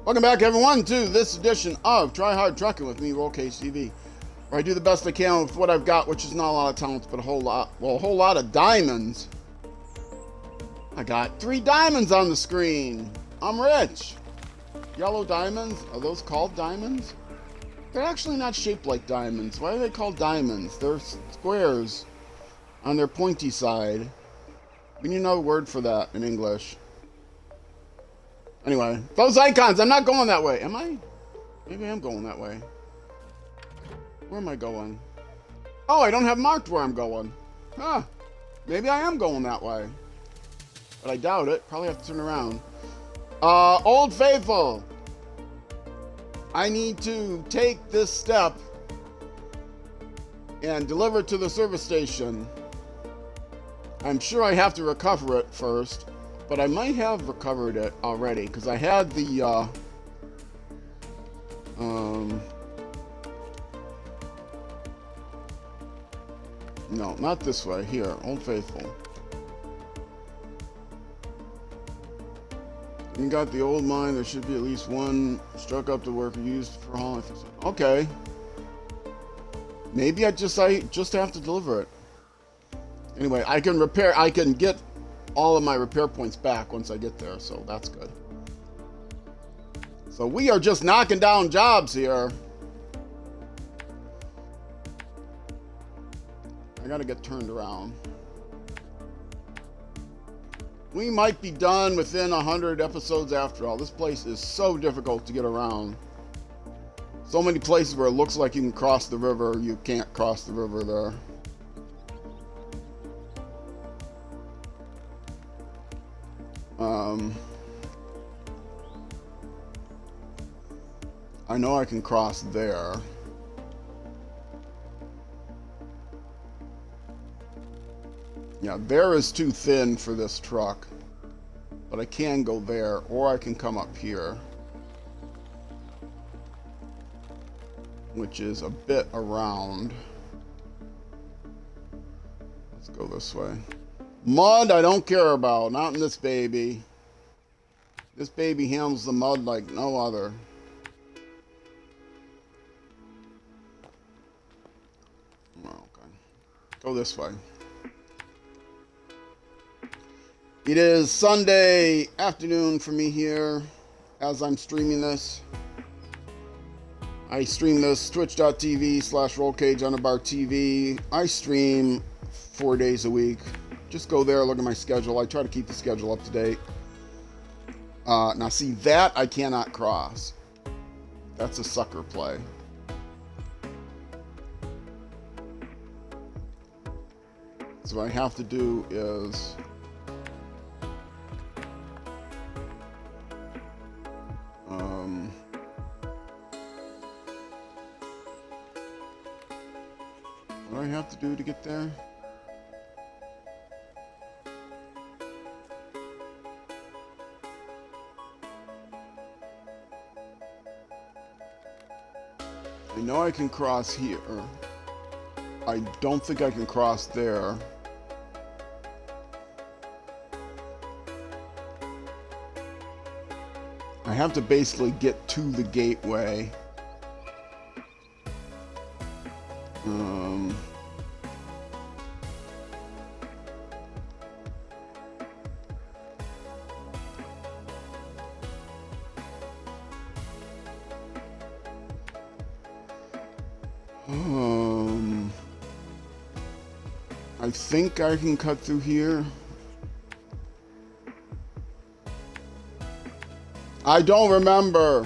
Welcome back, everyone, to this edition of Try Hard Trucking with me, RollCageTV, where I do the best I can with what I've got, which is not a lot of talents, but a whole lot of diamonds. I got 3 diamonds on the screen. I'm rich. Yellow diamonds. Are those called diamonds? They're actually not shaped like diamonds. Why are they called diamonds? They're squares on their pointy side. We need another word for that in English. Anyway, those icons. I'm not going that way. Am I? Maybe I am going that way. Where am I going? Oh, I don't have marked where I'm going. Huh. Maybe I am going that way. But I doubt it. Probably have to turn around. Old Faithful. I need to take this step and deliver it to the service station. I'm sure I have to recover it first, but I might have recovered it already because I had the no, not this way. Here, Old Faithful. You got the old mine. There should be at least one struck up the worker used for hauling. Okay. Maybe I just have to deliver it. Anyway, I can get all of my repair points back once I get there, so that's good. So we are just knocking down jobs here. I gotta get turned around. We might be done within 100 episodes after all. This place is so difficult to get around. So many places where it looks like you can cross the river, you can't cross the river there. I know I can cross there. Yeah, there is too thin for this truck. But I can go there, or I can come up here. Which is a bit around. Let's go this way. Mud, I don't care about. Not in this baby. This baby handles the mud like no other. Okay. Go this way. It is Sunday afternoon for me here as I'm streaming this. I stream this twitch.tv/rollcage_TV. I stream 4 days a week. Just go there, look at my schedule. I try to keep the schedule up to date. Now see, that I cannot cross. That's a sucker play. So what I have to do is what do I have to do to get there? I know I can cross here. I don't think I can cross there. I have to basically get to the gateway. I think I can cut through here. I don't remember.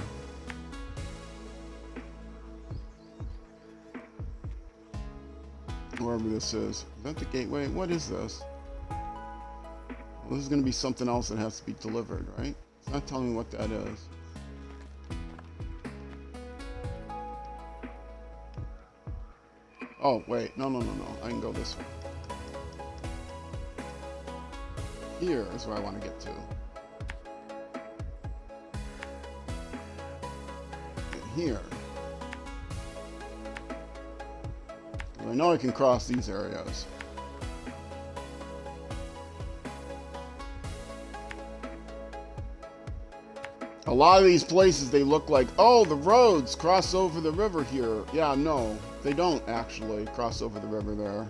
Wherever this is. Is that the gateway? What is this? Well, this is going to be something else that has to be delivered, right? It's not telling me what that is. Oh, wait. No. I can go this way. Here is where I want to get to. And here. I know I can cross these areas. A lot of these places, they look like, oh, the roads cross over the river here. Yeah, no, they don't actually cross over the river there.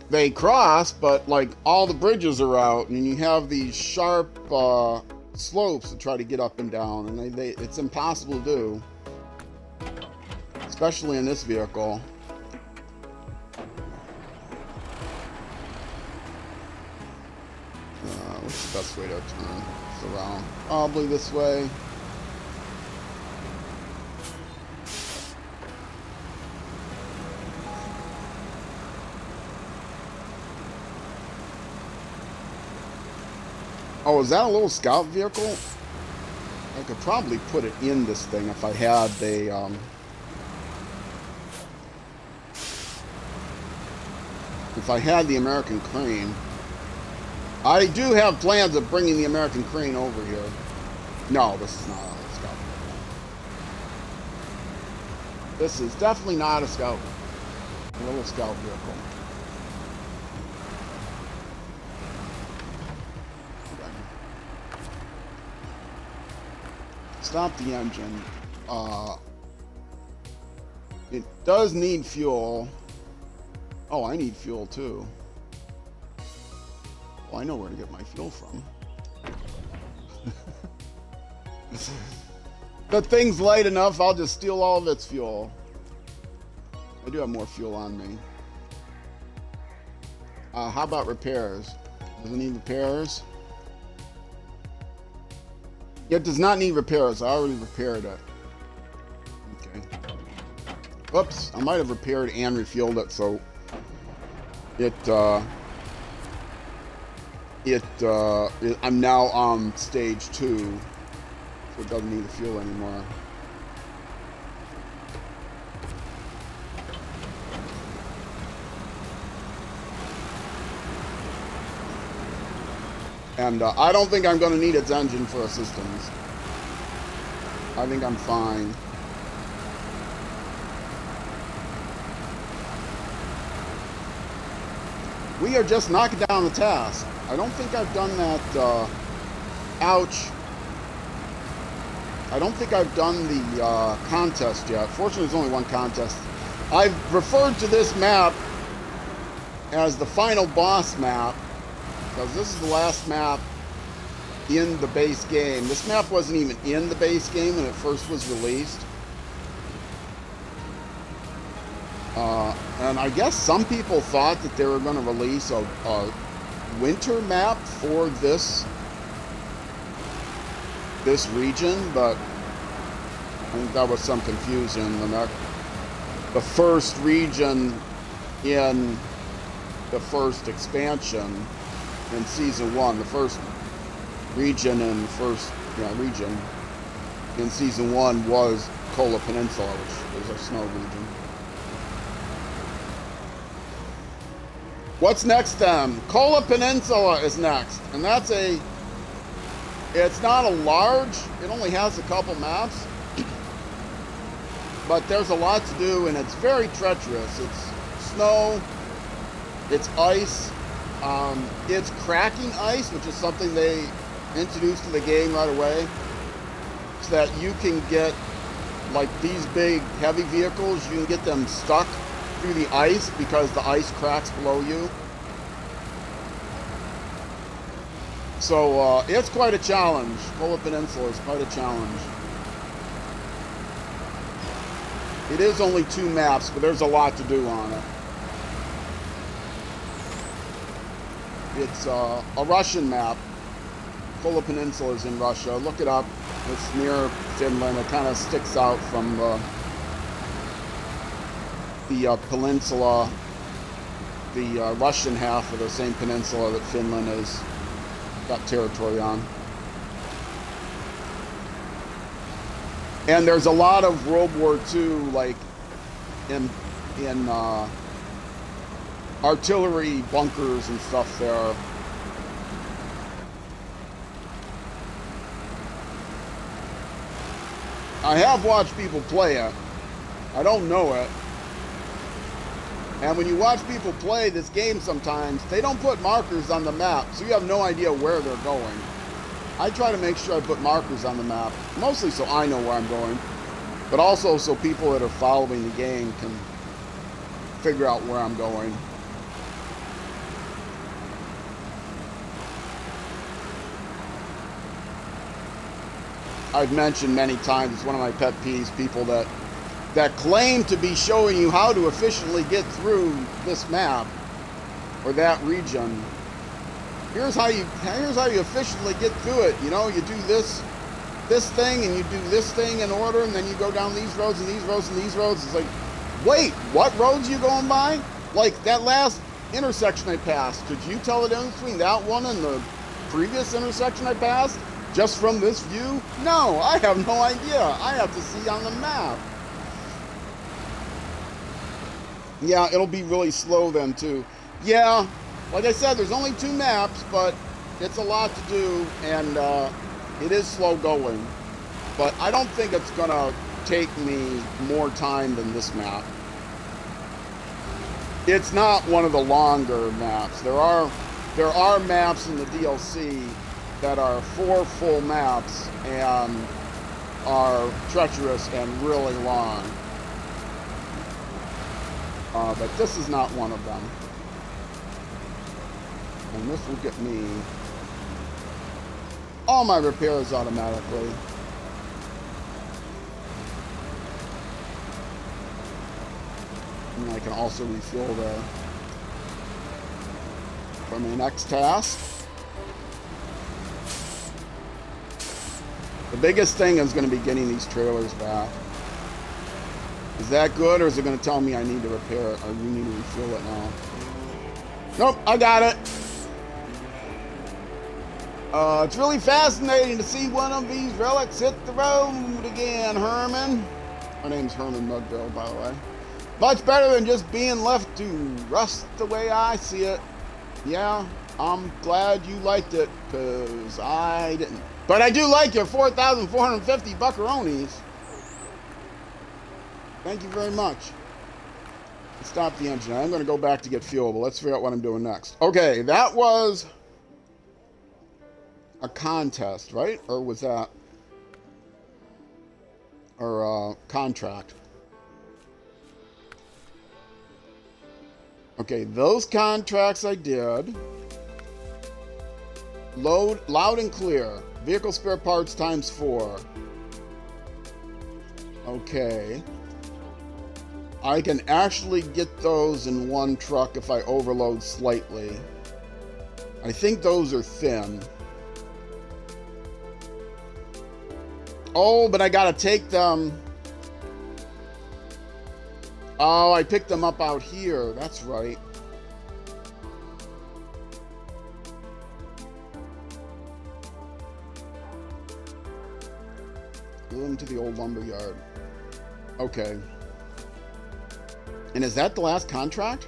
They cross, but like all the bridges are out, and you have these sharp slopes to try to get up and down, and it's impossible to do, especially in this vehicle. What's the best way to turn this around? Probably this way. Oh, is that a little scout vehicle? I could probably put it in this thing if I had the, if I had the American crane. I do have plans of bringing the American crane over here. No, this is not a scout vehicle. This is definitely not a little scout vehicle. Stop the engine. It does need fuel. Oh, I need fuel too. Well, I know where to get my fuel from. The thing's light enough, I'll just steal all of its fuel. I do have more fuel on me. How about repairs? Does it need repairs? It does not need repairs. I already repaired it. Okay. Oops, I might have repaired and refueled it, so I'm now on stage 2, so it doesn't need the fuel anymore. And I don't think I'm going to need its engine for assistance. I think I'm fine. We are just knocking down the task. I don't think I've done that, ouch. I don't think I've done the contest yet. Fortunately, there's only one contest. I've referred to this map as the final boss map, because this is the last map in the base game. This map wasn't even in the base game when it first was released. And I guess some people thought that they were going to release a winter map for this region, but I think that was some confusion. The first region in the first expansion in Season 1, the first region in in Season 1 was Kola Peninsula, which is a snow region. What's next then? Kola Peninsula is next, and it's not a large, it only has a couple maps, but there's a lot to do, and it's very treacherous. It's snow, it's ice, it's cracking ice, which is something they introduced to the game right away, so that you can get, like these big heavy vehicles, you can get them stuck through the ice because the ice cracks below you. So it's quite a challenge. Kola Peninsula is quite a challenge. It is only 2 maps, but there's a lot to do on it. It's a Russian map. Kola Peninsula is in Russia. Look it up. It's near Finland. It kind of sticks out from the peninsula, the Russian half of the same peninsula that Finland has got territory on. And there's a lot of World War II, like in artillery bunkers and stuff there. I have watched people play it. I don't know it. And when you watch people play this game sometimes, they don't put markers on the map, so you have no idea where they're going. I try to make sure I put markers on the map, mostly so I know where I'm going, but also so people that are following the game can figure out where I'm going. I've mentioned many times, it's one of my pet peeves, people that claim to be showing you how to efficiently get through this map or that region. Here's how you efficiently get through it. You know, you do this thing and you do this thing in order, and then you go down these roads and these roads and these roads. It's like, wait, what roads are you going by? Like that last intersection I passed, could you tell the difference between that one and the previous intersection I passed just from this view? No, I have no idea. I have to see on the map. Yeah, it'll be really slow then too. Yeah, like I said, there's only 2 maps, but it's a lot to do, and it is slow going. But I don't think it's gonna take me more time than this map. It's not one of the longer maps. There are maps in the DLC that are 4 full maps and are treacherous and really long. But this is not one of them. And this will get me all my repairs automatically. And I can also refuel there. For my next task, the biggest thing is going to be getting these trailers back. Is that good, or is it going to tell me I need to repair it, or we need to refuel it now? Nope, I got it. It's really fascinating to see one of these relics hit the road again, Herman. My name's Herman Mudville, by the way. Much better than just being left to rust the way I see it. Yeah, I'm glad you liked it, because I didn't. But I do like your 4,450 buckaroonies. Thank you very much. Stop the engine. I'm going to go back to get fuel, but let's figure out what I'm doing next. Okay, that was a contest, right? Or was that... or a contract? Okay, those contracts I did. Loud and clear. Vehicle spare parts times 4. Okay. I can actually get those in one truck if I overload slightly. I think those are thin. Oh, but I gotta take them. Oh, I picked them up out here. That's right. Go into the old lumber yard. Okay. And is that the last contract?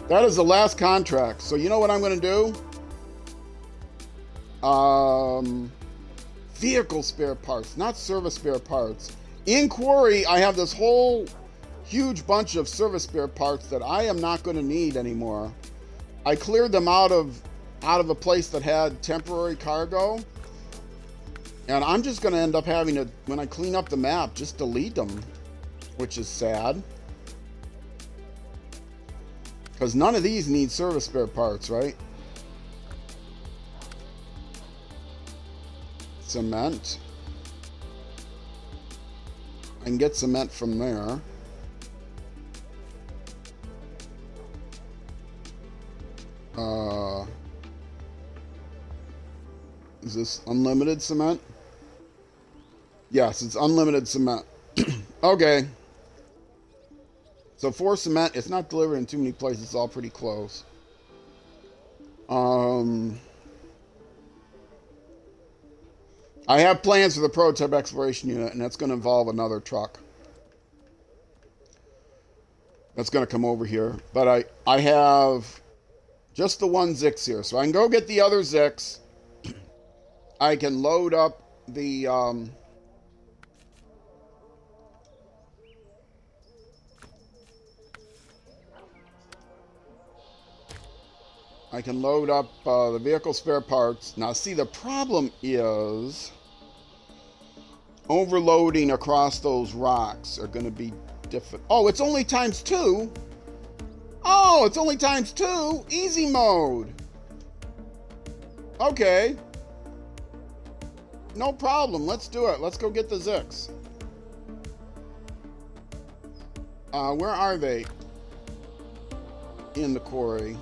That is the last contract. So you know what I'm going to do? Vehicle spare parts, not service spare parts. In Quarry, I have this whole huge bunch of service spare parts that I am not going to need anymore. I cleared them out of a place that had temporary cargo. And I'm just going to end up having to, when I clean up the map, just delete them, which is sad. Because none of these need service spare parts, right? Cement. I can get cement from there. Is this unlimited cement? Yes, it's unlimited cement. Okay. So for cement, it's not delivered in too many places. It's all pretty close. I have plans for the prototype exploration unit, and that's going to involve another truck. That's going to come over here. But I have just the one Zix here. So I can go get the other Zix. I can load up the... I I can load up the vehicle spare parts. Now, see, the problem is overloading across those rocks are going to be difficult. Oh, it's only ×2. Oh, it's only ×2. Easy mode. Okay. No problem. Let's do it. Let's go get the Zix. Where are they? In the quarry.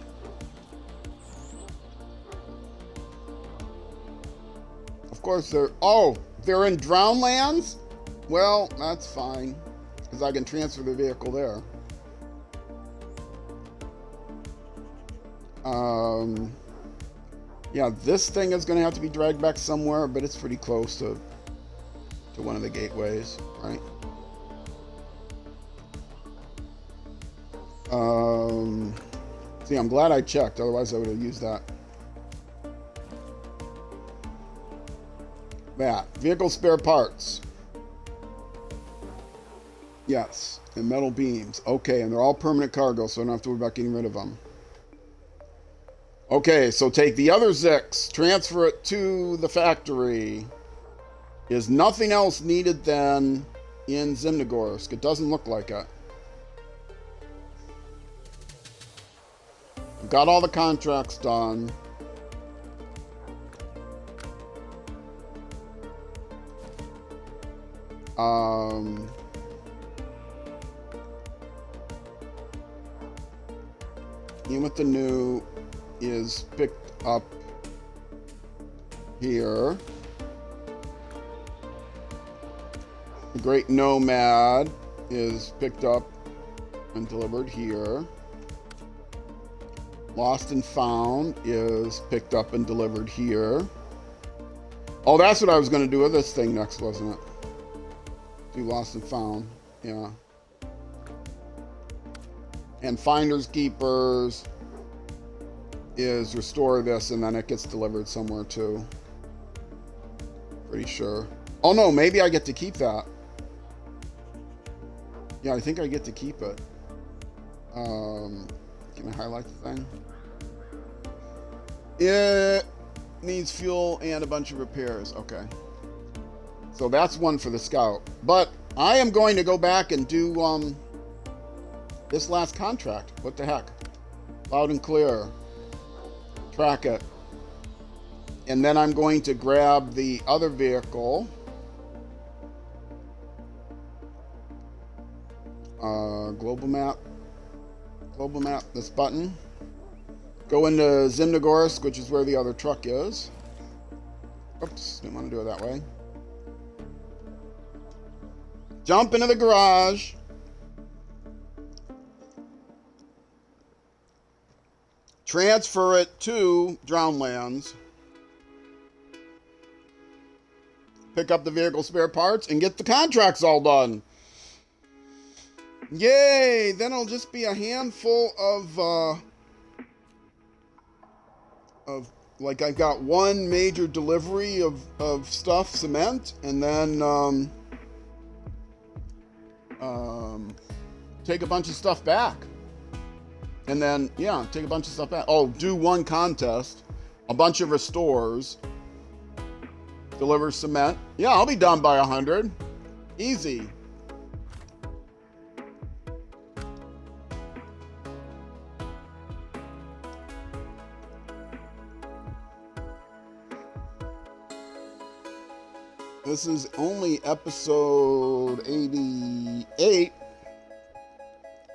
Of course they're... Oh, they're in Drownlands? Well, that's fine. Because I can transfer the vehicle there. Yeah, this thing is going to have to be dragged back somewhere, but it's pretty close to one of the gateways, right? See, I'm glad I checked, otherwise I would have used that. That. Vehicle spare parts. Yes, and metal beams. Okay, and they're all permanent cargo, so I don't have to worry about getting rid of them. Okay, so take the other Zix, transfer it to the factory. Is nothing else needed then in Zimnogorsk? It doesn't look like it. I've got all the contracts done. In with the new is picked up here. The Great Nomad is picked up and delivered here. Lost and Found is picked up and delivered here. Oh, that's what I was going to do with this thing next, wasn't it? Do Lost and Found. Yeah. And Finders Keepers is restore this and then it gets delivered somewhere too. Pretty sure. Oh no, maybe I get to keep that. Yeah, I think I get to keep it. Can I highlight the thing? It needs fuel and a bunch of repairs. Okay. So that's one for the Scout. But I am going to go back and do this last contract. What the heck? Loud and clear. Track it. And then I'm going to grab the other vehicle. Global map. Global map, this button. Go into Zimnogorsk, which is where the other truck is. Oops, didn't want to do it that way. Jump into the garage. Transfer it to Drownlands. Pick up the vehicle spare parts and get the contracts all done. Yay! Then it'll just be a handful of like I've got one major delivery of stuff, cement, and then take a bunch of stuff back. And then, yeah, take a bunch of stuff back. Oh, do one contest, a bunch of restores, deliver cement. Yeah, I'll be done by 100. Easy. This is only episode 88.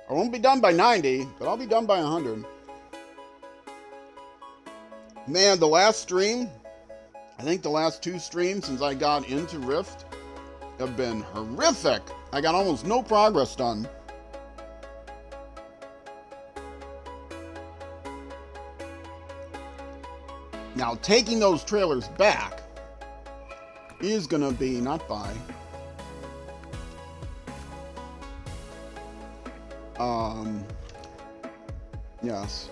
I won't be done by 90, but I'll be done by 100. Man, the last stream, I think the last 2 streams since I got into Rift have been horrific. I got almost no progress done. Now, taking those trailers back is gonna be not by. Yes.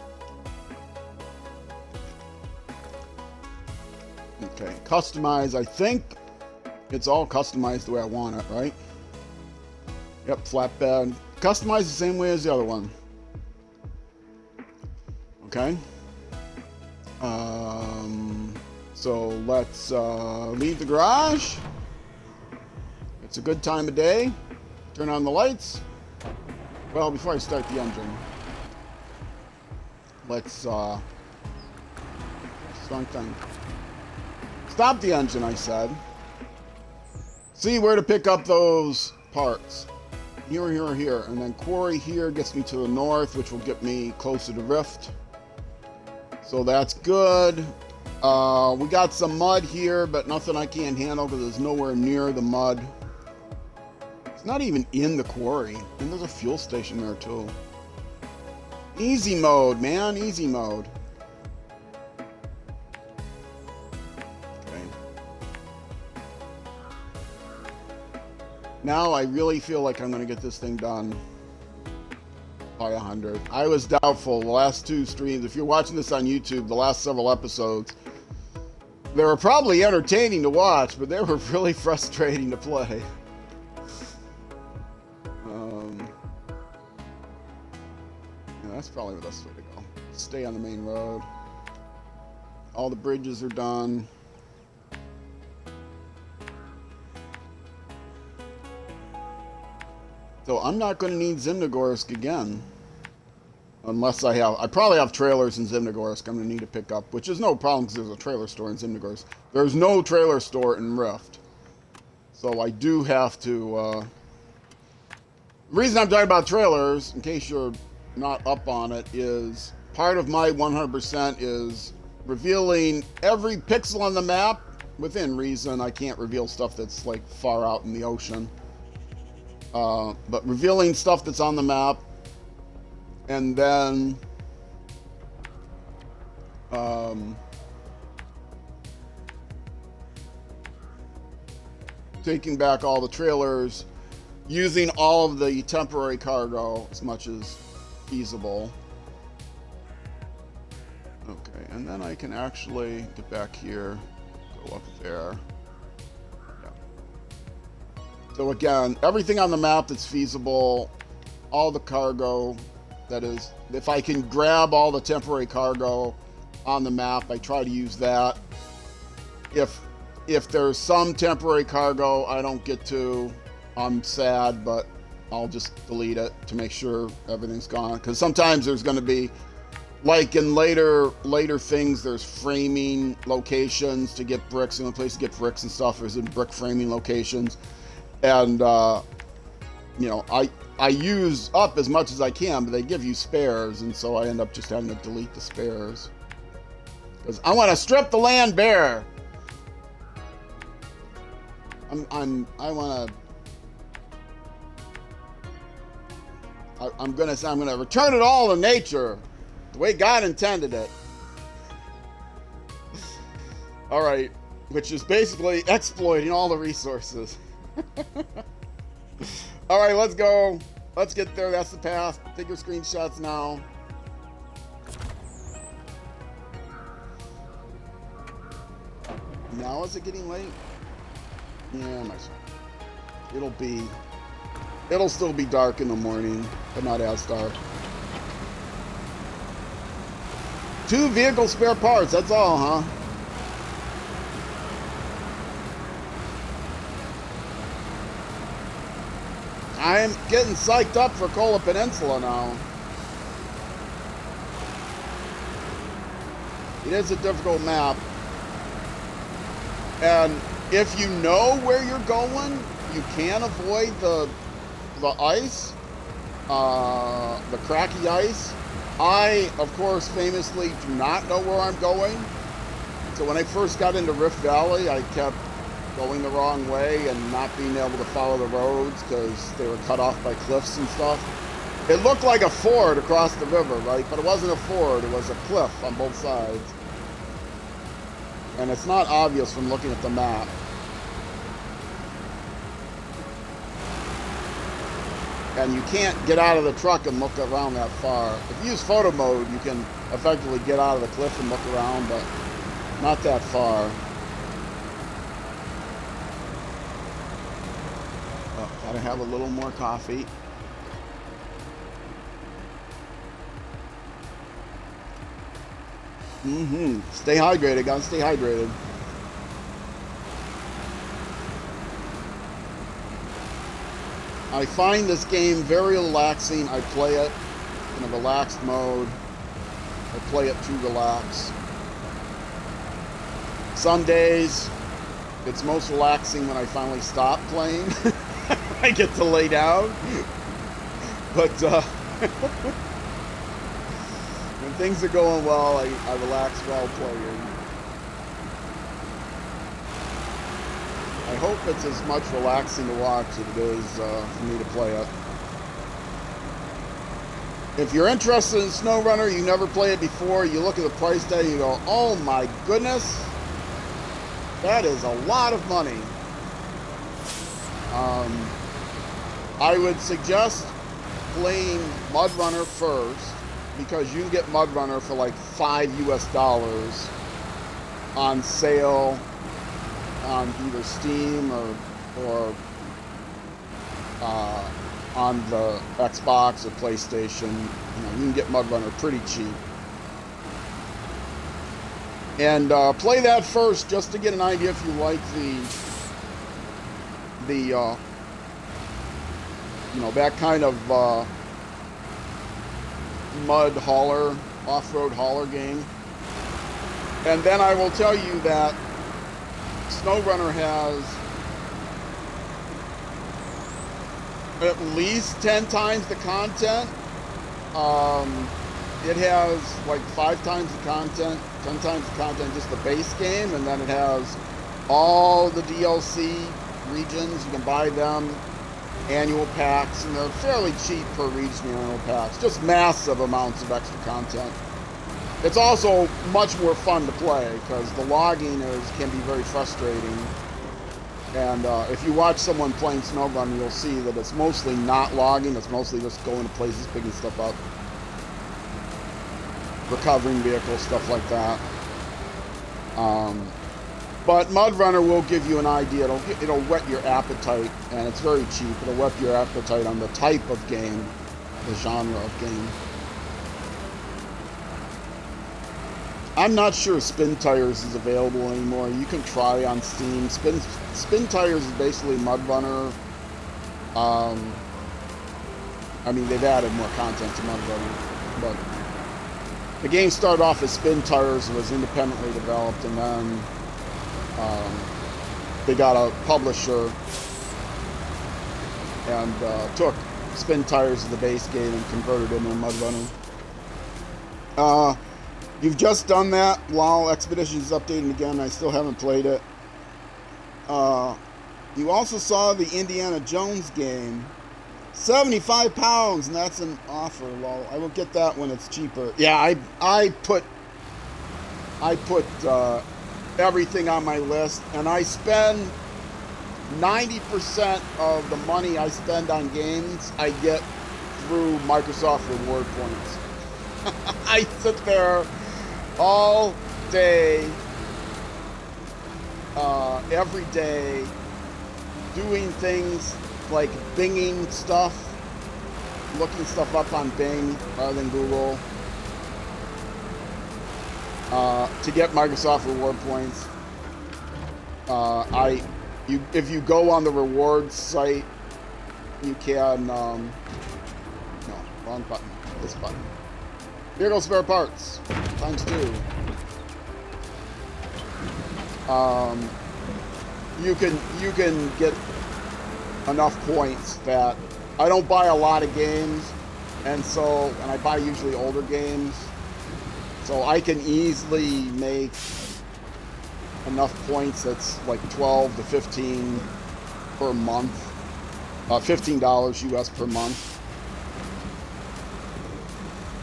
Okay, customize. I think it's all customized the way I want it, right? Yep, flatbed. Customized the same way as the other one. Okay. So let's leave the garage. It's a good time of day. Turn on the lights. Well, before I start the engine, let's wrong thing. Stop the engine, I said. See where to pick up those parts. Here, here, here. And then quarry here gets me to the north, which will get me closer to Rift. So that's good. We got some mud here, but nothing I can't handle because it's nowhere near the mud. It's not even in the quarry. And there's a fuel station there too. Easy mode, man. Easy mode. Okay. Now I really feel like I'm going to get this thing done by 100. I was doubtful the last two streams. If you're watching this on YouTube, the last several episodes, they were probably entertaining to watch, but they were really frustrating to play. Yeah, that's probably the best way to go. Stay on the main road. All the bridges are done. So I'm not going to need Zimnogorsk again. Unless I probably have trailers in Zimnogorsk I'm going to need to pick up, which is no problem because there's a trailer store in Zimnogorsk. There's no trailer store in Rift. So I do have to... The reason I'm talking about trailers, in case you're not up on it, is part of my 100% is revealing every pixel on the map within reason. I can't reveal stuff that's like far out in the ocean. But revealing stuff that's on the map, and then taking back all the trailers, using all of the temporary cargo as much as feasible. Okay, and then I can actually get back here, go up there. So again, everything on the map that's feasible, all the cargo, that is, if I can grab all the temporary cargo on the map, I try to use that. If there's some temporary cargo I don't get to, I'm sad, but I'll just delete it to make sure everything's gone. Because sometimes there's going to be, like in later things, there's framing locations to get bricks. The only place to get bricks and stuff is in brick framing locations. And, you know, I use up as much as I can, but they give you spares, and so I end up just having to delete the spares. Because I want to strip the land bare. I'm gonna return it all to nature, the way God intended it. All right, which is basically exploiting all the resources. All right, let's go. Let's get there. That's the path. Take your screenshots now. Now is it getting late? Yeah, it'll still be dark in the morning, but not as dark. 2 vehicle spare parts, that's all, huh? I'm getting psyched up for Kola Peninsula now. It is a difficult map. And if you know where you're going, you can avoid the ice, the cracky ice. I, of course, famously do not know where I'm going. So when I first got into Rift Valley, I kept going the wrong way and not being able to follow the roads because they were cut off by cliffs and stuff. It looked like a ford across the river, right? But it wasn't a ford, it was a cliff on both sides. And it's not obvious from looking at the map. And you can't get out of the truck and look around that far. If you use photo mode, you can effectively get out of the cliff and look around, but not that far. Oh, gotta have a little more coffee. Stay hydrated, gotta stay hydrated. I find this game very relaxing. I play it in a relaxed mode. I play it to relax. Some days, it's most relaxing when I finally stop playing. I get to lay down. But when things are going well, I relax while playing. I hope it's as much relaxing to watch as it is for me to play it. If you're interested in SnowRunner, you never played it before, you look at the price tag and you go, oh my goodness, that is a lot of money. I would suggest playing MudRunner first, because you can get MudRunner for like $5 US on sale on either Steam or on the Xbox or PlayStation. You can get MudRunner pretty cheap. And play that first just to get an idea if you like the that kind of mud hauler, off-road hauler game. And then I will tell you that SnowRunner has at least 10 times the content. It has like 5 times the content, 10 times the content, just the base game, and then it has all the DLC regions. You can buy them, annual packs, and they're fairly cheap per region, annual packs. Just massive amounts of extra content. It's also much more fun to play because the logging can be very frustrating. And if you watch someone playing SnowRunner, you'll see that it's mostly not logging. It's mostly just going to places, picking stuff up, recovering vehicles, stuff like that. But MudRunner will give you an idea. It'll whet your appetite, and it's very cheap. It'll whet your appetite on the type of game, the genre of game. I'm not sure Spintires is available anymore. You can try on Steam. Spintires is basically MudRunner. I mean, they've added more content to MudRunner, but the game started off as Spintires and was independently developed, and then they got a publisher and took Spintires as the base game and converted it into MudRunner. You've just done that while Expeditions is updating again. I still haven't played it. You also saw the Indiana Jones game. 75 pounds, and that's an offer. Well, I will get that when it's cheaper. Yeah, I put everything on my list, and I spend 90% of the money I spend on games I get through Microsoft Reward Points. I sit there all day, every day, doing things like Binging stuff, looking stuff up on Bing rather than Google, to get Microsoft Reward Points. If you go on the rewards site, you can, no, wrong button, this button. Vehicle spare parts, ×2. You can get enough points that I don't buy a lot of games, and I buy usually older games, so I can easily make enough points that's like 12 to 15 per month, $15 US per month.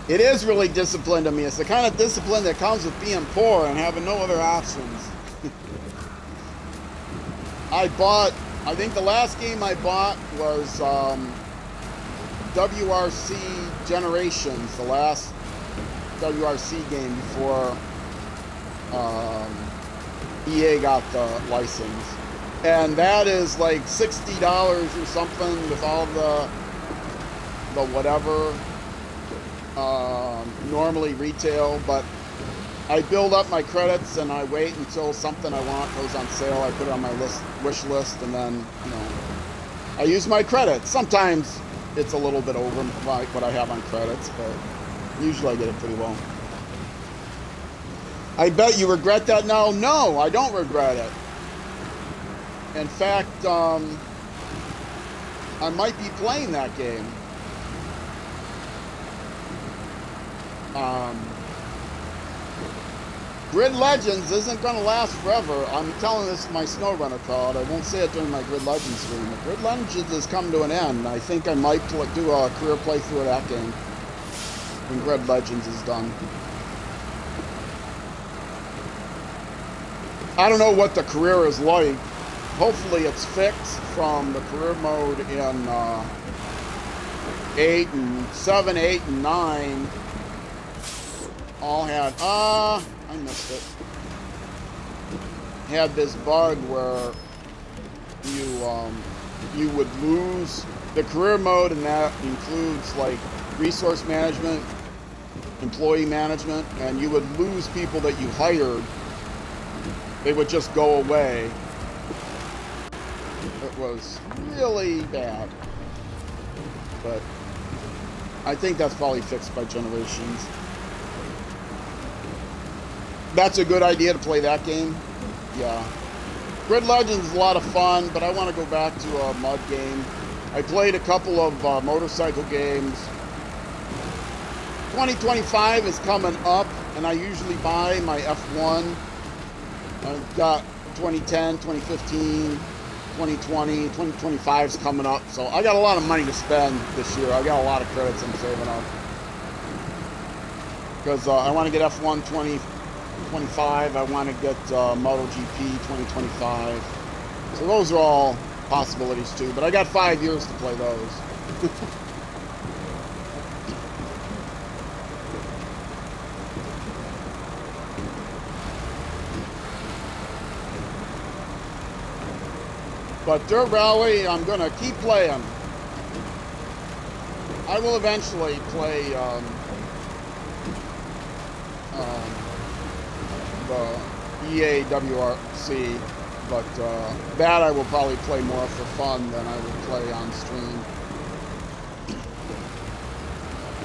It is really discipline to me. It's the kind of discipline that comes with being poor and having no other options. I think the last game I bought was WRC Generations, the last WRC game before EA got the license. And that is like $60 or something with all the whatever. Normally retail, but I build up my credits and I wait until something I want goes on sale. I put it on my wish list, and then, you know, I use my credits. Sometimes it's a little bit over what I have on credits, but usually I get it pretty low. I bet you regret that now. No, I don't regret it. In fact, I might be playing that game. Grid Legends isn't going to last forever. I'm telling this to my SnowRunner crowd. I won't say it during my Grid Legends stream. But Grid Legends has come to an end. I think I might do a career playthrough of that game when Grid Legends is done. I don't know what the career is like. Hopefully it's fixed from the career mode in 7, 8, and 9. All had, I missed it. Had this bug where you would lose the career mode, and that includes like resource management, employee management, and you would lose people that you hired. They would just go away. It was really bad. But I think that's probably fixed by generations. That's a good idea to play that game. Yeah. Grid Legends is a lot of fun, but I want to go back to a mud game. I played a couple of motorcycle games. 2025 is coming up, and I usually buy my F1. I've got 2010, 2015, 2020, 2025 is coming up. So I got a lot of money to spend this year. I got a lot of credits I'm saving up. Because I want to get F1 2025. I want to get MotoGP 2025. So those are all possibilities too. But I got 5 years to play those. But Dirt Rally, I'm going to keep playing. I will eventually play the EA WRC, but that I will probably play more for fun than I will play on stream.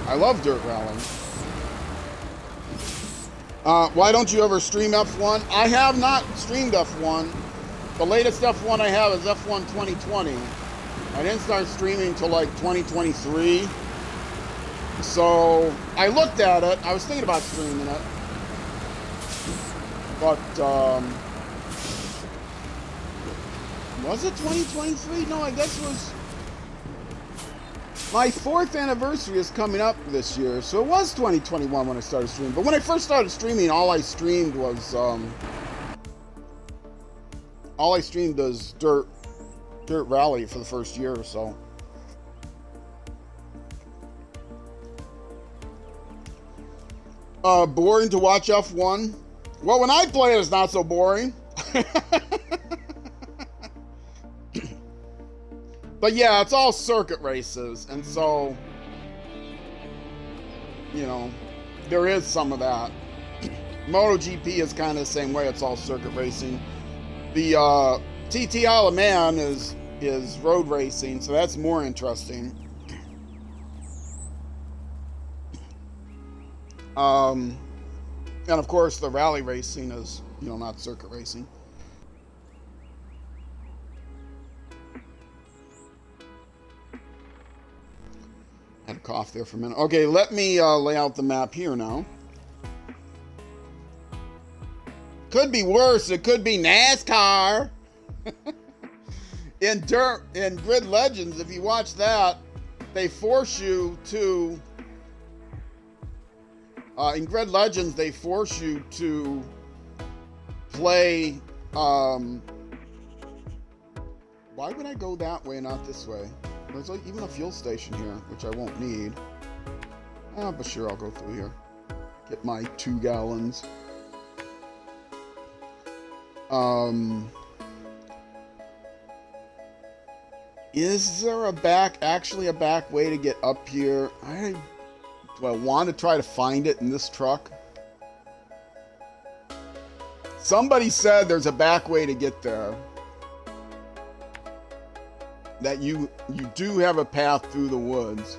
I love Dirt Rally. Why don't you ever stream F1? I have not streamed F1. The latest F1 I have is F1 2020. I didn't start streaming till like 2023. So I looked at it. I was thinking about streaming it. But, was it 2023? No, I guess it was. My 4th anniversary is coming up this year. So it was 2021 when I started streaming. But when I first started streaming, all I streamed was, Dirt Rally for the first year or so. Boring to watch F1? Well, when I play it, it's not so boring. But yeah, it's all circuit races, and so, you know, there is some of that. MotoGP is kind of the same way. It's all circuit racing. The TT Isle of Man is road racing, so that's more interesting. And of course, the rally racing is, you know, not circuit racing. Had a cough there for a minute. Okay, let me lay out the map here now. Could be worse. It could be NASCAR. In Grid Legends, if you watch that, they force you to. In Grid Legends, they force you to play. Why would I go that way, not this way? There's like even a fuel station here, which I won't need. But sure, I'll go through here. Get my 2 gallons. Is there actually a back way to get up here? Do I want to try to find it in this truck? Somebody said there's a back way to get there. That you do have a path through the woods.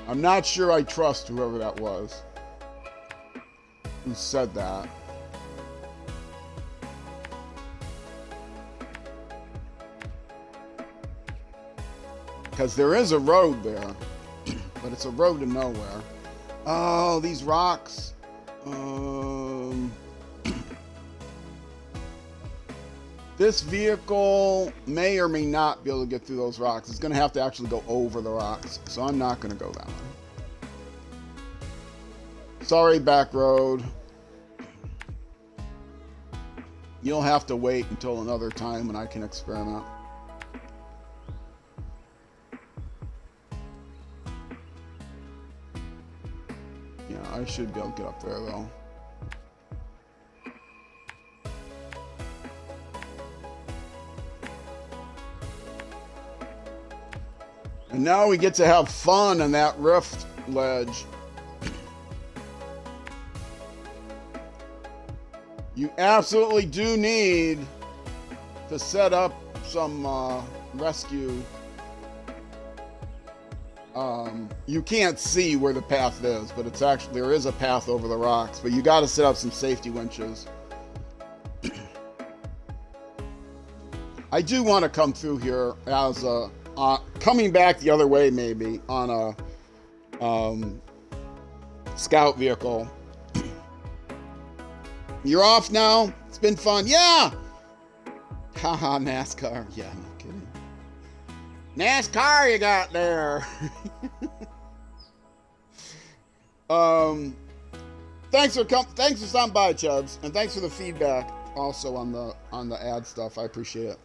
I'm not sure I trust whoever that was who said that. Because there is a road there, but it's a road to nowhere. Oh, these rocks. This vehicle may or may not be able to get through those rocks. It's going to have to actually go over the rocks, so I'm not going to go that way. Sorry, back road. You'll have to wait until another time when I can experiment. Yeah, I should be able to get up there, though. And now we get to have fun on that rift ledge. You absolutely do need to set up some rescue. You can't see where the path is, but it's actually, there is a path over the rocks, but you got to set up some safety winches. I do want to come through here as a coming back the other way, maybe on a scout vehicle. You're off now? It's been fun. Yeah! Haha, NASCAR. Yeah, no kidding. NASCAR you got there. Thanks for stopping by, Chubbs, and thanks for the feedback also on the ad stuff. I appreciate it.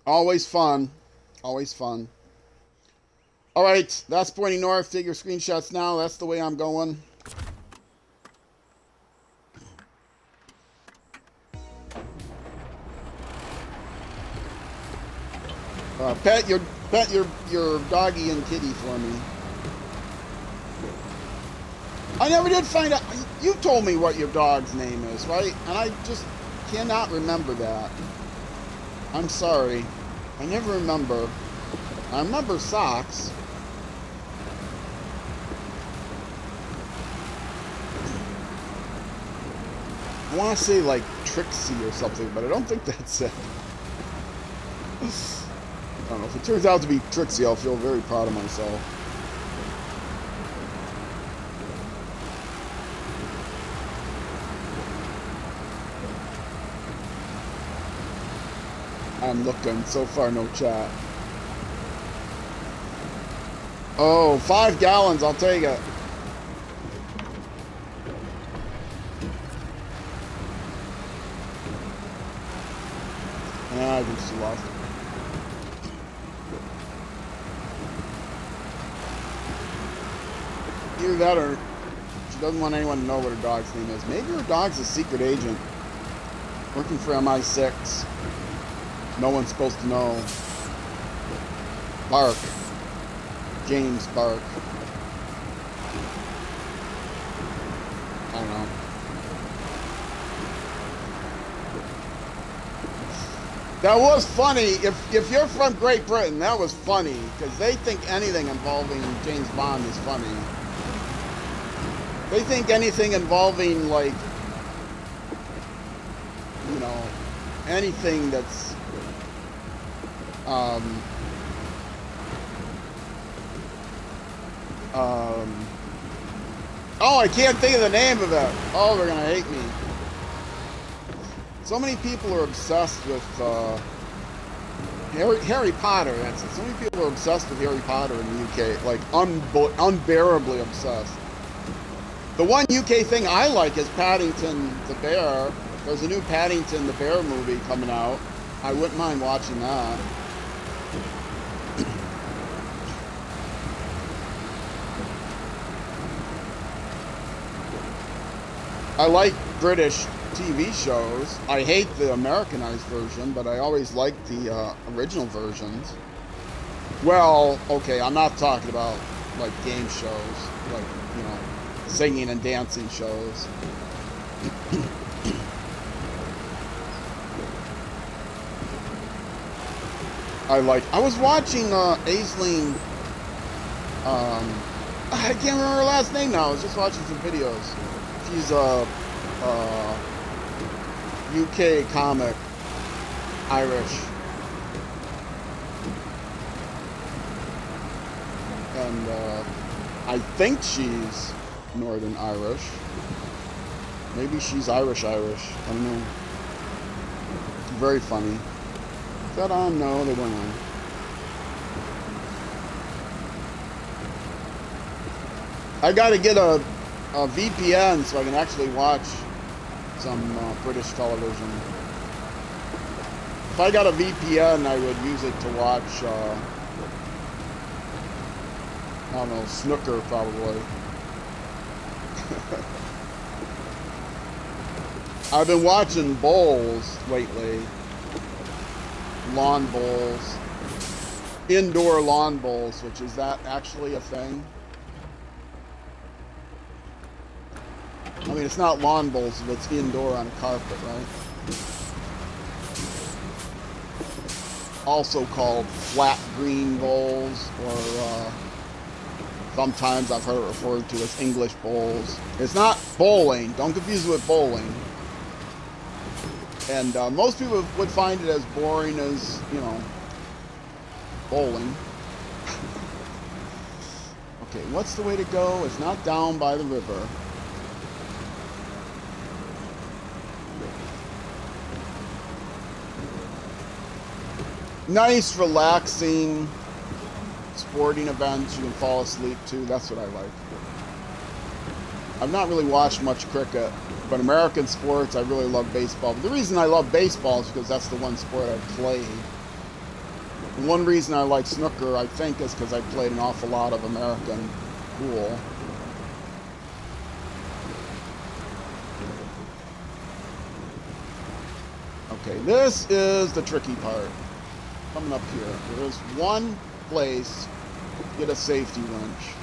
Always fun. Always fun. All right, that's pointing north. Take your screenshots now. That's the way I'm going. Pet your doggy and kitty for me. I never did find out. You told me what your dog's name is, right? And I just cannot remember that. I'm sorry. I never remember. I remember Socks. I want to say like Trixie or something, but I don't think that's it. I don't know. If it turns out to be Trixie, I'll feel very proud of myself. I'm looking. So far, no chat. Oh, 5 gallons. I'll take it. I just lost it. Either that or she doesn't want anyone to know what her dog's name is. Maybe her dog's a secret agent working for MI6. No one's supposed to know. Bark. James Bark. I don't know. That was funny. If you're from Great Britain, that was funny. Because they think anything involving James Bond is funny. They think anything involving, like, you know, anything that's, oh, I can't think of the name of it. Oh, they're gonna hate me. So many people are obsessed with Harry Potter. That's it. So many people are obsessed with Harry Potter in the UK, like unbearably obsessed. The one UK thing I like is Paddington the Bear. There's a new Paddington the Bear movie coming out. I wouldn't mind watching that. I like British TV shows. I hate the Americanized version, but I always like the original versions. Well, okay, I'm not talking about like game shows, like, you know, singing and dancing shows. I was watching Aisling, I can't remember her last name now. I was just watching some videos. She's a UK comic, Irish. And I think she's Northern Irish. Maybe she's Irish. I don't know. Very funny. Is that on? No, they weren't on. I gotta get a VPN so I can actually watch some British television. If I got a VPN, I would use it to watch, I don't know, snooker probably. I've been watching bowls lately. Lawn bowls. Indoor lawn bowls, which is that actually a thing? I mean, it's not lawn bowls, but it's indoor on a carpet, right? Also called flat green bowls, or sometimes I've heard it referred to as English bowls. It's not bowling. Don't confuse it with bowling. And most people would find it as boring as, you know, bowling. Okay, what's the way to go? It's not down by the river. Nice, relaxing, sporting events you can fall asleep to. That's what I like. I've not really watched much cricket, but American sports, I really love baseball. But the reason I love baseball is because that's the one sport I played. And one reason I like snooker, I think, is because I played an awful lot of American pool. Okay, this is the tricky part. Coming up here, there is one place to get a safety winch.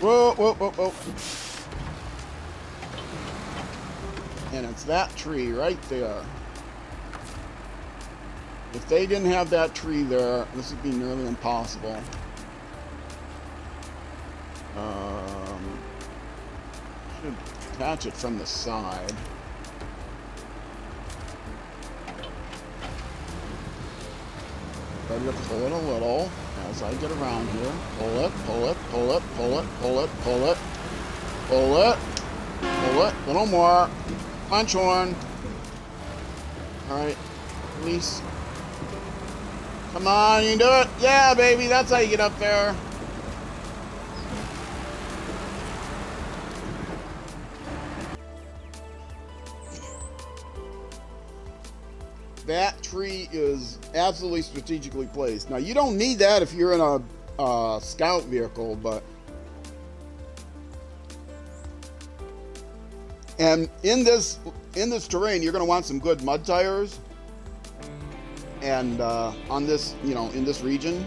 Whoa, whoa, whoa, whoa. And it's that tree right there. If they didn't have that tree there, this would be nearly impossible. Should attach it from the side. Ready to pull it a little as I get around here. Pull it, pull it, pull it, pull it, pull it, pull it, pull it, pull it, a little more. Punch horn. Alright, release. Come on, you can do it. Yeah, baby, that's how you get up there. That tree is absolutely strategically placed. Now, you don't need that if you're in a scout vehicle, but... And in this terrain, you're going to want some good mud tires. And on this, you know, in this region.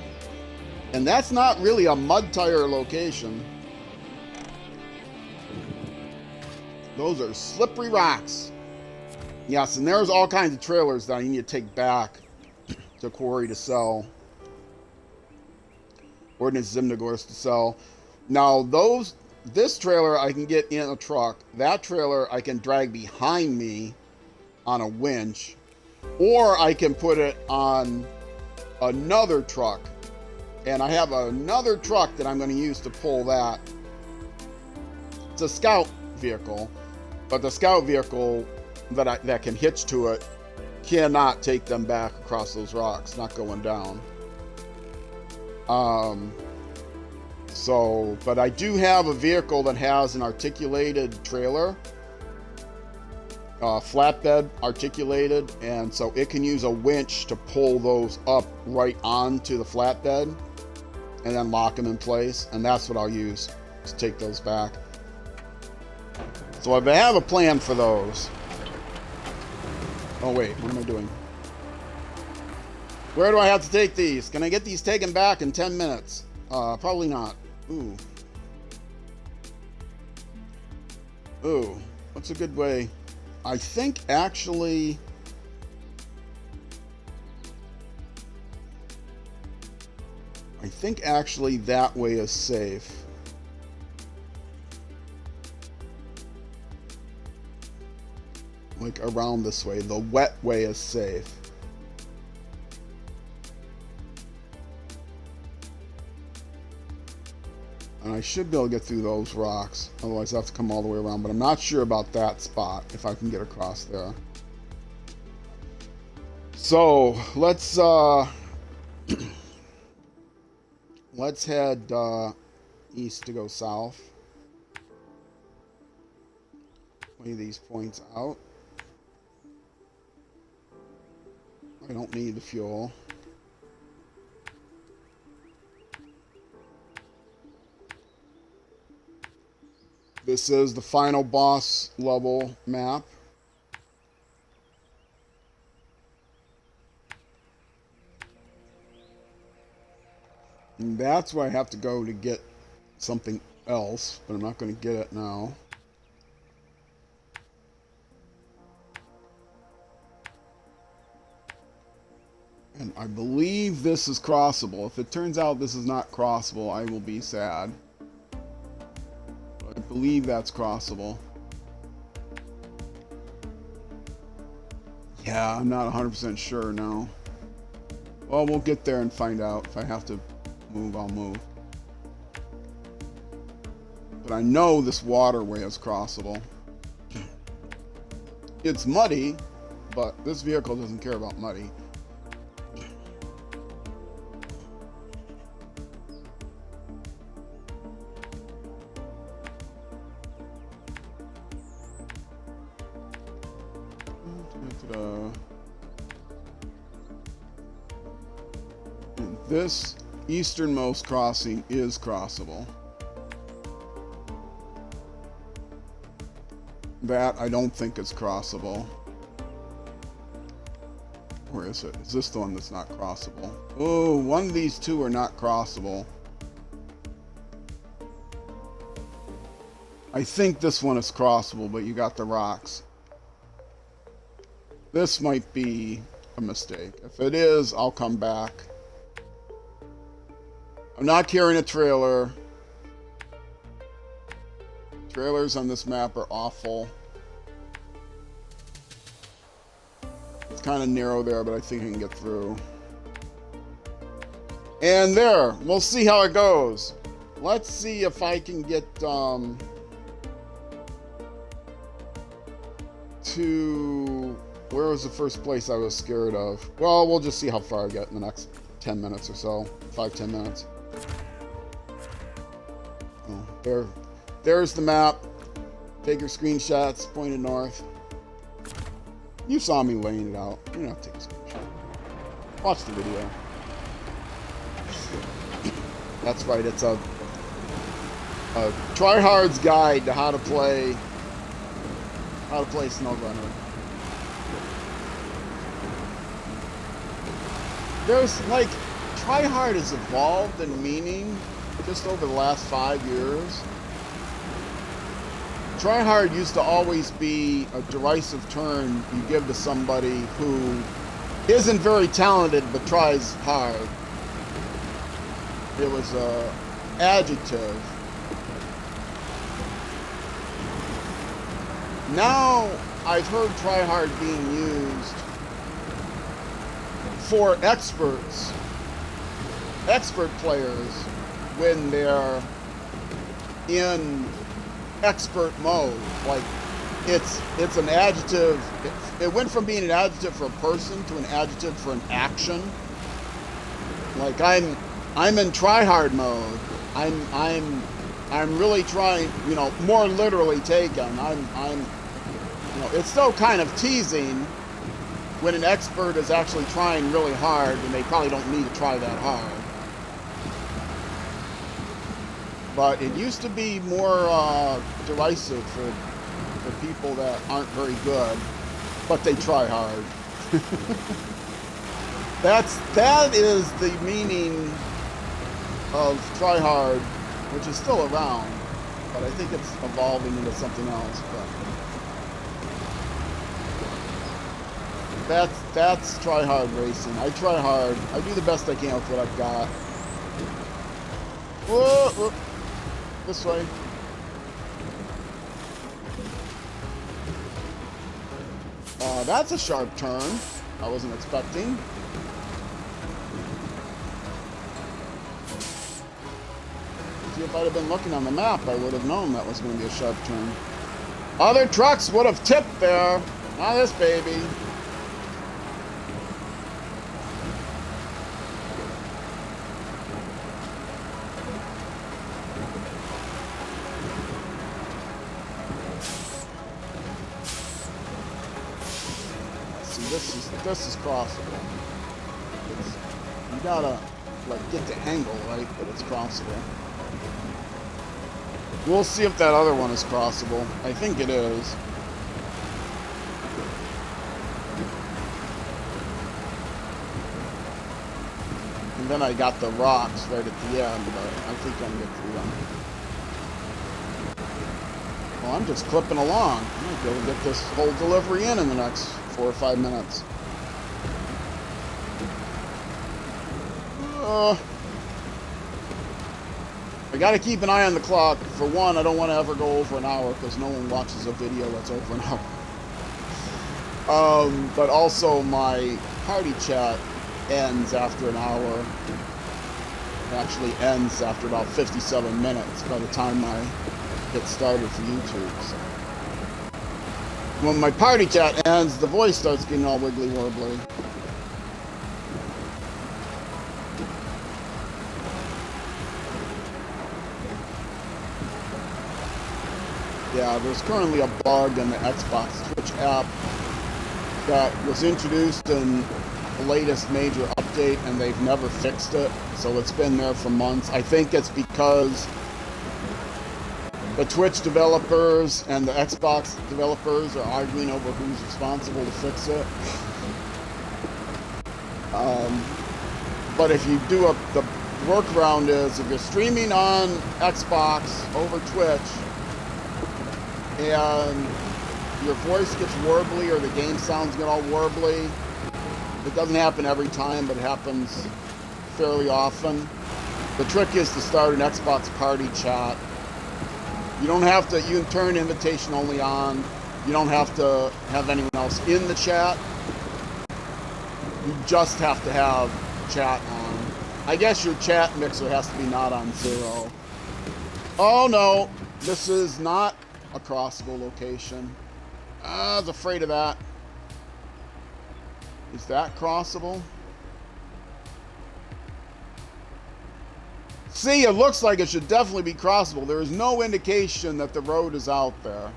And that's not really a mud tire location. Those are slippery rocks. Yes, and there's all kinds of trailers that you need to take back to quarry to sell. Ordnance Zimnegorsk to sell. Now, this trailer I can get in a truck. That trailer I can drag behind me on a winch. Or I can put it on another truck. And I have another truck that I'm going to use to pull that. It's a scout vehicle. But the scout vehicle that can hitch to it cannot take them back across those rocks, not going down. But I do have a vehicle that has an articulated trailer, flatbed articulated, and so it can use a winch to pull those up right onto the flatbed and then lock them in place, and that's what I'll use to take those back. So I have a plan for those. Oh wait, what am I doing? Where do I have to take these? Can I get these taken back in 10 minutes? Probably not. Ooh. Ooh, what's a good way? I think actually... that way is safe. Like around this way. The wet way is safe. And I should be able to get through those rocks. Otherwise I have to come all the way around. But I'm not sure about that spot, if I can get across there. So, let's let's head east to go south. Lay these points out. I don't need the fuel. This is the final boss level map. And that's where I have to go to get something else, but I'm not going to get it now. And I believe this is crossable. If it turns out this is not crossable, I will be sad. But I believe that's crossable. Yeah, I'm not 100% sure now. Well, we'll get there and find out. If I have to move, I'll move. But I know this waterway is crossable. It's muddy, but this vehicle doesn't care about muddy. And this easternmost crossing is crossable. That I don't think is crossable. Where is it? Is this the one that's not crossable? Oh, one of these two are not crossable. I think this one is crossable, but you got the rocks. This might be a mistake. If it is, I'll come back. I'm not carrying a trailer. Trailers on this map are awful. It's kind of narrow there, but I think I can get through. And there, we'll see how it goes. Let's see if I can get to... Where was the first place I was scared of? Well, we'll just see how far I get in the next 10 minutes or so. 5-10 minutes. Oh, there's the map. Take your screenshots, pointed north. You saw me laying it out. You're not taking a screenshot. Watch the video. That's right, it's a tryhard's guide to how to play SnowRunner. There's like, tryhard has evolved in meaning just over the last 5 years. Tryhard used to always be a derisive term you give to somebody who isn't very talented but tries hard. It was an adjective. Now I've heard tryhard being used for experts, expert players, when they're in expert mode. Like, it's an adjective. It went from being an adjective for a person to an adjective for an action. Like, I'm in tryhard mode. I'm really trying, you know, more literally taken. You know, it's still kind of teasing when an expert is actually trying really hard when they probably don't need to try that hard. But it used to be more derisive for people that aren't very good, but they try hard. That is the meaning of try hard, which is still around. but I think it's evolving into something else. But that's try hard racing. I try hard. I do the best I can with what I've got. Whoa, whoa. This way. That's a sharp turn. I wasn't expecting. See, if I'd have been looking on the map, I would have known that was going to be a sharp turn. Other trucks would have tipped there. Not this baby. This is crossable. You gotta like get the angle right, but it's crossable. We'll see if that other one is crossable. I think it is. And then I got the rocks right at the end, but I think I can get through them. Well, I'm just clipping along. I'm gonna be able to get this whole delivery in the next 4 or 5 minutes. I gotta keep an eye on the clock. For one, I don't want to ever go over an hour because no one watches a video that's over an hour. But also my party chat ends after an hour. It actually ends after about 57 minutes by the time I get started for YouTube. So. When my party chat ends, the voice starts getting all wiggly warbly. Yeah, there's currently a bug in the Xbox Twitch app that was introduced in the latest major update, and they've never fixed it. So it's been there for months. I think it's because the Twitch developers and the Xbox developers are arguing over who's responsible to fix it. But if you do the workaround is if you're streaming on Xbox over Twitch and your voice gets warbly or the game sounds get all warbly, it doesn't happen every time, but it happens fairly often. The trick is to start an Xbox party chat. You don't have to, you can turn invitation only on. You don't have to have anyone else in the chat. You just have to have chat on. I guess your chat mixer has to be not on 0. Oh no, this is not a crossable location. I was afraid of that. Is that crossable? See, it looks like it should definitely be crossable. There is no indication that the road is out there.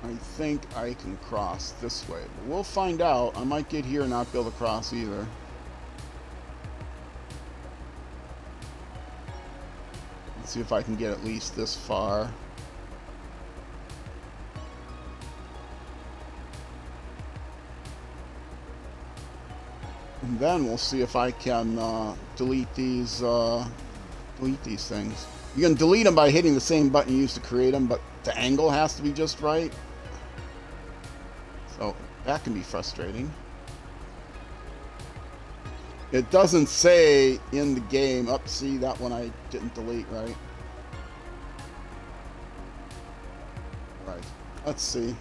I think I can cross this way. But we'll find out. I might get here and not be able to cross either. Let's see if I can get at least this far. And then we'll see if I can delete these things. You can delete them by hitting the same button you used to create them, but the angle has to be just right. So that can be frustrating. It doesn't say in the game, see that one I didn't delete, right? Right, let's see.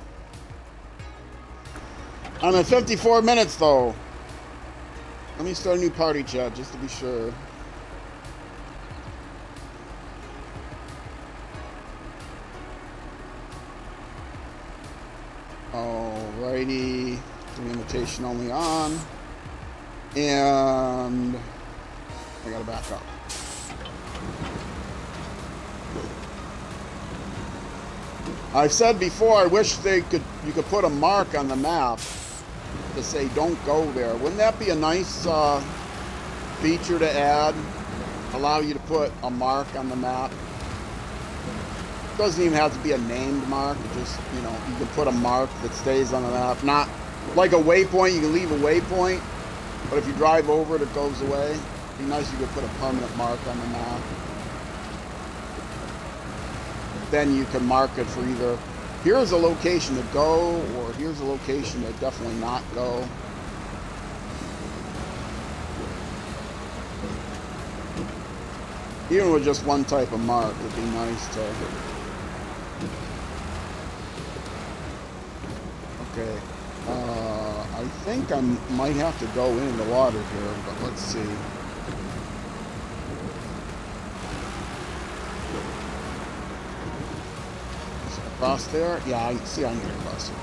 I'm at 54 minutes though. Let me start a new party chat just to be sure. Alrighty, the invitation only on. And I gotta back up. I've said before, I wish you could put a mark on the map to say don't go there. Wouldn't that be a nice feature to add? Allow you to put a mark on the map. doesn't even have to be a named mark. It just, you know, you can put a mark that stays on the map. Not like a waypoint. You can leave a waypoint, but if you drive over it, it goes away. It'd be nice if you could put a permanent mark on the map. Then you can mark it for either here's a location to go, or here's a location to definitely not go. Even with just one type of mark, it'd be nice to... Okay. I think I might have to go in the water here, but let's see. Is it across there? Yeah, I see I can get across it.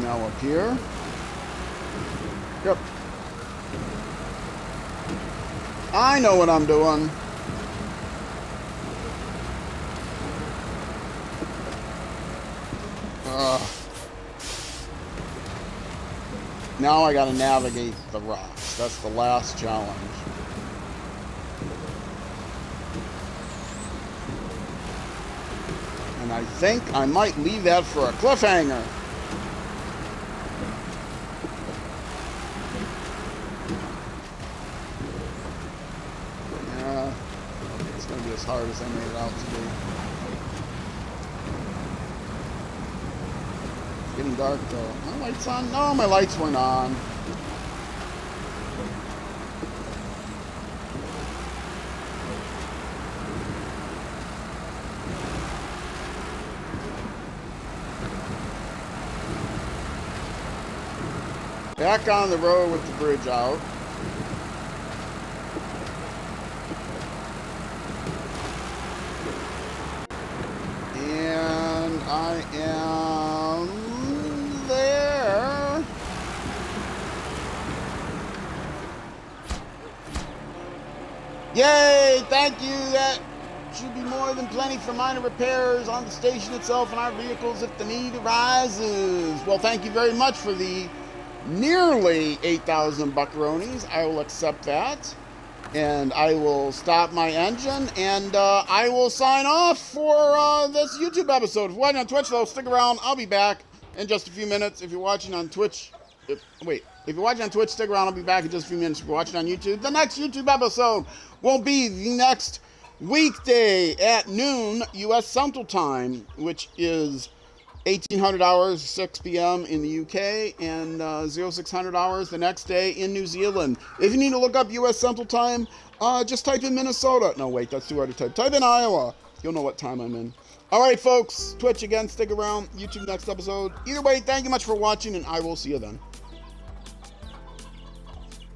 Now up here. Yep. I know what I'm doing. Now I gotta navigate the rocks. That's the last challenge. And I think I might leave that for a cliffhanger. As hard as I made it out to be. It's getting dark though. My lights on? No, my lights weren't on. Back on the road with the bridge out. I am there. Yay! Thank you. That should be more than plenty for minor repairs on the station itself and our vehicles if the need arises. Well, thank you very much for the nearly 8,000 buckaroonies. I will accept that. And I will stop my engine, and I will sign off for this YouTube episode. If you're watching on Twitch, though, stick around. I'll be back in just a few minutes. If you're watching on Twitch, if you're watching on Twitch, stick around. I'll be back in just a few minutes. If you're watching on YouTube, the next YouTube episode will be the next weekday at noon U.S. Central Time, which is 1800 hours, 6 p.m. in the UK, and 0600 hours the next day in New Zealand. If you need to look up U.S. Central Time, just type in Minnesota. No, wait, that's too hard to type. Type in Iowa. You'll know what time I'm in. All right, folks. Twitch again. Stick around. YouTube next episode. Either way, thank you much for watching, and I will see you then.